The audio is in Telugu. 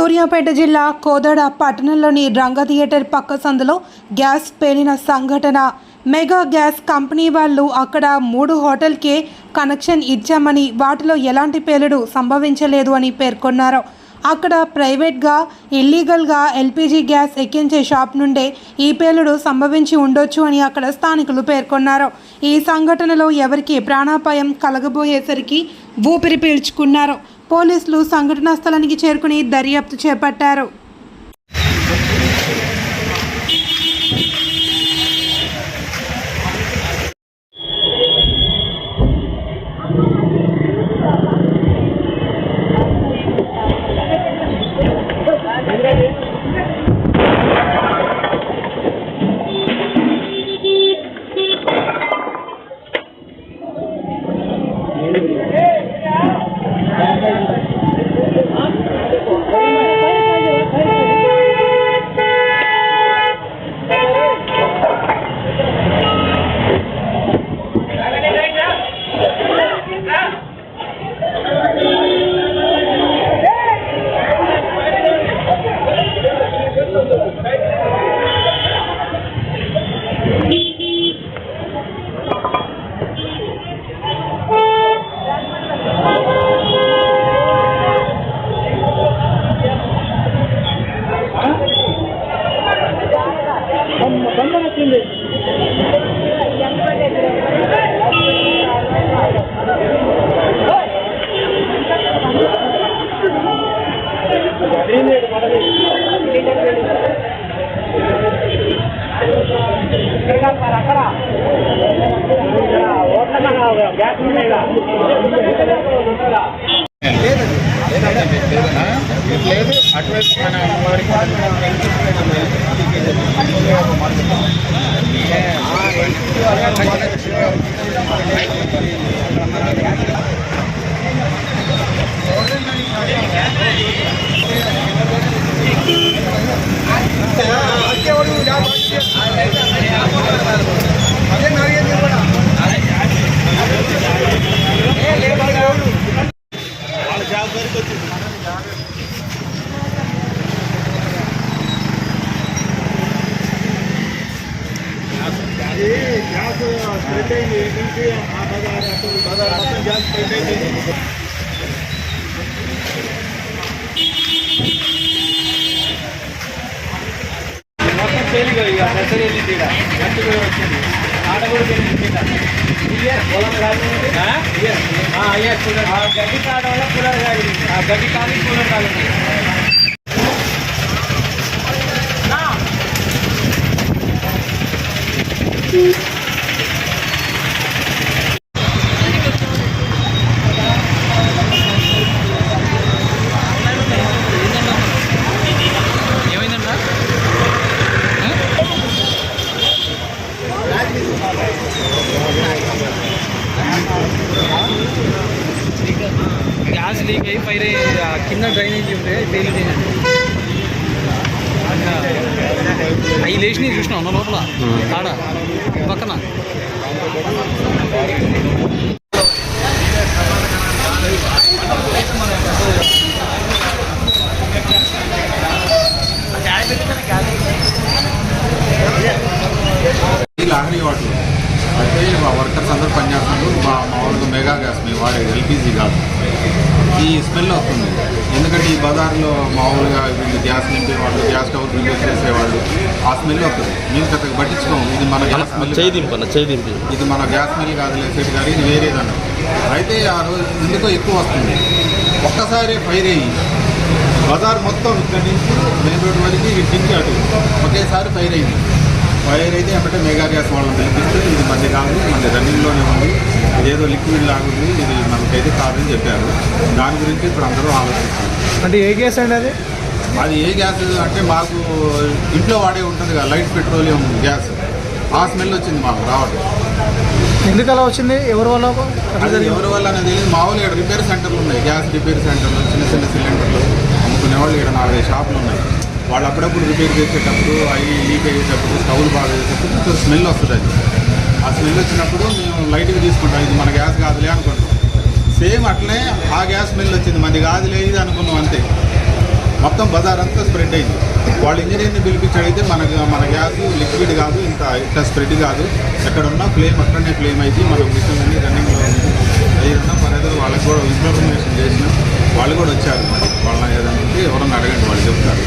సూర్యాపేట జిల్లా కోదాడ పట్టణంలోని రంగ థియేటర్ పక్క సందులో గ్యాస్ పేలిన సంఘటన. మెగా గ్యాస్ కంపెనీ వాళ్ళు అక్కడ 3 హోటల్కే కనెక్షన్ ఇచ్చామని, వాటిలో ఎలాంటి పేలుడు సంభవించలేదు అని పేర్కొన్నారు. అక్కడ ప్రైవేట్గా ఇల్లీగల్గా ఎల్పీజీ గ్యాస్ ఎక్కించే షాప్ నుండే ఈ పేలుడు సంభవించి ఉండొచ్చు అని అక్కడ స్థానికులు పేర్కొన్నారు. ఈ సంఘటనలో ఎవరికి ప్రాణాపాయం కలగబోయేసరికి ఊపిరి పీల్చుకున్నారు. పోలీసులు సంఘటనా స్థలానికి చేరుకుని దర్యాప్తు చేపట్టారు. గడ్డి కావడం వల్ల కూలర్ కాదు, గడ్డి కాదు కూలర్ కాదు. గ్యాస్ లీక్ అయ్యి పైన కింద డ్రైనేజీ ఉంటే పేలింది. అవి లేచినవి చూసినావు నా లోపల ఆడ పక్కన. లాహరీ వాటర్ అయితే మా వర్కర్స్ అందరూ పనిచేస్తున్నారు. మామూలుగా మెగా గ్యాస్ మేము వాడేది ఎల్పీజీ కాదు. ఈ స్మెల్ వస్తుంది, ఎందుకంటే ఈ బజార్లో మామూలుగా వీళ్ళు గ్యాస్ నింపేవాళ్ళు, గ్యాస్ స్టవ్ రిలీజ్ చేసేవాళ్ళు, ఆ స్మెల్ వస్తుంది. మేము పెద్దగా పట్టించుకోము. ఇది మన గ్యాస్ స్మెల్, ఇది మన గ్యాస్ స్మెల్ కాదు లేసేది కానీ ఇది వేరేదన్న. అయితే ఆ రోజు ఎందుకో ఎక్కువ వస్తుంది. ఒక్కసారి ఫైర్ అయ్యి బజార్ మొత్తం ఇక్కడి నుంచి మెయిన్ రోడ్ వరకు ఇంటించి అటు ఒకేసారి ఫైర్ అయింది. ఫైర్ అయితే అంటే మెగా గ్యాస్ వాళ్ళని పిలిపిస్తే ఇది మంది కాదు, మన రన్నింగ్లోనే ఉంది, ఇదేదో లిక్విడ్ లాగుంది, ఇది మనకైతే కాదని చెప్పారు. దాని గురించి ఇప్పుడు అందరూ ఆలోచిస్తారు. అంటే ఏ గ్యాస్ అండి అది? అది ఏ గ్యాస్ అంటే మాకు ఇంట్లో వాడే ఉంటుంది కదా, లైట్ పెట్రోలియం గ్యాస్. ఆ స్మెల్ వచ్చింది మాకు రావడం. ఎందుకు అలా వచ్చింది? ఎవరి వల్ల? ఎవరి వల్ల అనేది తెలియదు. మామూలుగా ఇక్కడ రిపేర్ సెంటర్లు ఉన్నాయి, గ్యాస్ రిపేర్ సెంటర్లు, చిన్న చిన్న సిలిండర్లు అమ్ముకునే వాళ్ళు ఇక్కడ 4-5 షాపులు ఉన్నాయి. వాళ్ళు అప్పుడప్పుడు రిపేర్ చేసేటప్పుడు, అవి లీక్ అయ్యేటప్పుడు, స్టవ్లు బాగా చేసేటప్పుడు కొంచెం స్మెల్ వస్తుంది. అది ఆ స్మెల్ వచ్చినప్పుడు మేము లైట్గా తీసుకుంటాం, ఇది మన గ్యాస్ కాదులే అనుకుంటాం. సేమ్ అట్లనే ఆ గ్యాస్ స్మెల్ వచ్చింది, మనది కాదులే ఇది అనుకున్నాం అంతే. మొత్తం బజార్ అంతా స్ప్రెడ్ అయింది. వాళ్ళు ఇంజనీర్ని పిలిపించి అడిగితే మన గ్యాస్ లిక్విడ్ కాదు, ఇట్లా స్ప్రెడ్ కాదు, ఎక్కడ ఉన్నా ఫ్లేమ్ అక్కడనే ఫ్లేమ్ అయితే మనం మిషన్ అన్ని రన్నింగ్లో ఉంది ఏదన్నా పర్లేదు. వాళ్ళకి కూడా ఇన్ఫర్మేషన్ చేసినాం, వాళ్ళు కూడా వచ్చారు. మరి వాళ్ళని ఏదన్నా ఉంటే ఎవరన్నా అడగండి, వాళ్ళు చెప్తారు.